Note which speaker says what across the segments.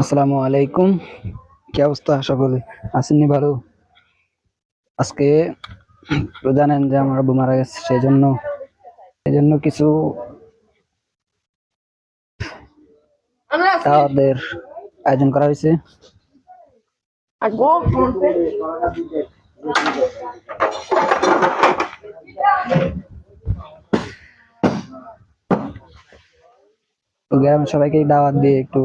Speaker 1: আসসালামু আলাইকুম। কি অবস্থা সকলে? আসেননি ভালো? আজকে তো জানেন যে আমার আব্বু মারা গেছে, সেই জন্য কিছু দাওয়াতের আয়োজন করা হয়েছে। তো গ্রামের সবাইকে দাওয়াত দিয়ে একটু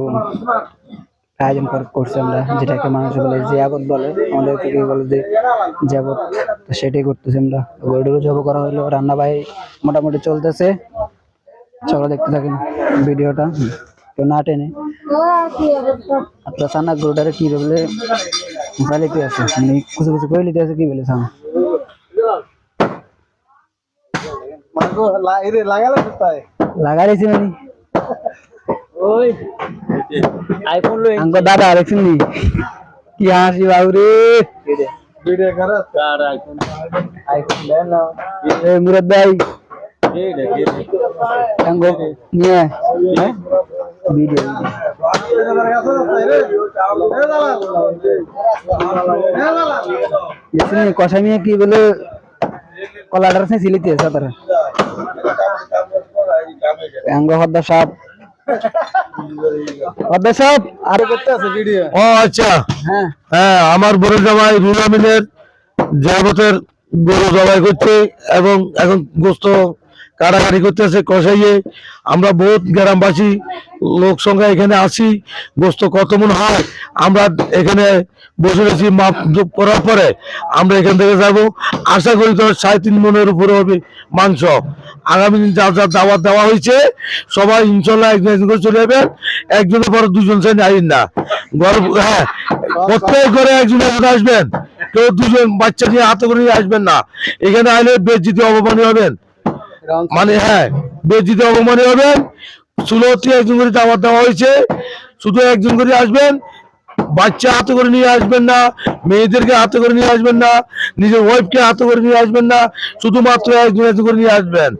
Speaker 1: আয়োজন করছি আমরা, যেটাকে মানুষ বলে জিয়াবত বলে, আমাদের থেকে বলে যে জিয়াবত। তো সেটাই করতেছি আমরা। গরুটারও জব করা হলো, রান্না ভাই মোটামুটি চলতেছে। চলো দেখতে থাকেন ভিডিওটা, তো না টেনে। আপনার সানা গরুটারে কি বলে ফালিতে আছে, মানে কিছু কিছু করে লিতে আছে, কি বলে সানা লাগাইছি মানে ওই আইফোন লো আঙ্গ দাদা আরেকদিন নি কি হাসি বাবুরে ভিডিও করো আর আইফোন দেন না এ মুরাদ ভাই আঙ্গ নিয়ে ভিডিও इसने कौशा में की बोले कलाडर से सिलिते है सातर अंग হদ্দা সাহেব আরে করতে আছে ভিডিও। ও আচ্ছা, হ্যাঁ হ্যাঁ, আমার বড় জামাই রুল আমিনের জিয়াবতের গরু জবাই করছে এবং এখন গোস্ত কাটাকাটি করতেছে কষাইয়ে। আমরা বহুত গ্রামবাসী লোক সংখ্যা এখানে আসি, গোস্ত কত মন হয় আমরা এখানে বসে রয়েছি। মাপ যোগ করার পরে আমরা এখান থেকে যাব, আশা করি তো 3.5 মনের উপরে হবে মাংস। আগামী দিন যা যা দাওয়াত দেওয়া হয়েছে সবাই ইনশাল্লাহ একজন একজন করে চলে যাবেন, একজনের পরে দুজন চাই আইন না ঘর। হ্যাঁ, প্রত্যেক ঘরে একজন একজন আসবেন, কেউ দুজন বাচ্চা নিয়ে হাতে করে নিয়ে আসবেন না। এখানে আইলে বেজ্জিতি অপমানী হবেন, মানে হ্যাঁ বেজ্জিতি অপমানী হবেন। 16টি একজন করে দাওয়াত দেওয়া হয়েছে, শুধু একজন করে আসবেন, বাচ্চা হাতে করে নিয়ে আসবেন না, মেয়েদেরকে হাতে করে নিয়ে আসবেন না, নিজের ওয়াইফকে হাতে করে নিয়ে আসবেন না, শুধুমাত্র একজন একজন করে নিয়ে আসবেন।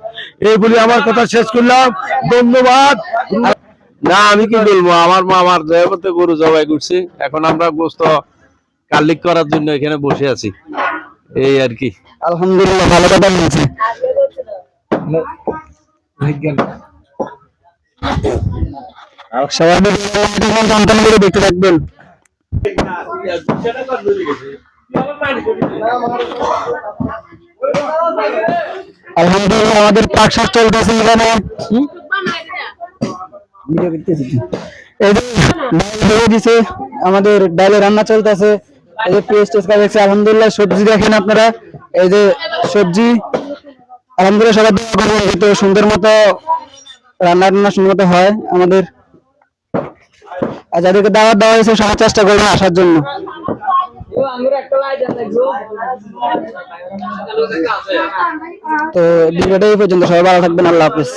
Speaker 1: এই বলে আমার কথা শেষ করলাম, ধন্যবাদ।
Speaker 2: না আমি কি বলবো, আমার মা আমার জয়বতে গরু জবাই করছে, এখন আমরা গোস্ত কালিক করার জন্য এখানে বসে আছি, এই আর কি।
Speaker 1: আলহামদুলিল্লাহ, ভালো কথা বলছে। সবাই সন্তানগুলো দেখতে থাকবেন। আলহামদুলিল্লাহ, আমাদের পাক শাক চলতেছে এখানে। ভিডিও করতেছি, এই যে ডাল দিছে, আমাদের ডালের রান্না চলতেছে। এই যে পেস্ট দেখছে, আলহামদুলিল্লাহ। সবজি দেখেন আপনারা, এই যে সবজি আলহামদুলিল্লাহ। সবাই দোয়া করবেন যাতে সুন্দর মতো রান্না সুন্দর মতো হয় আমাদের। আর যাদেরকে দাওয়াত দেওয়া হয়েছে সবাই চেষ্টা করবেন আসার জন্য। তো ভিডিওটা এই পর্যন্ত, সবাই ভালো থাকবেন, আল্লাহ হাফেজ।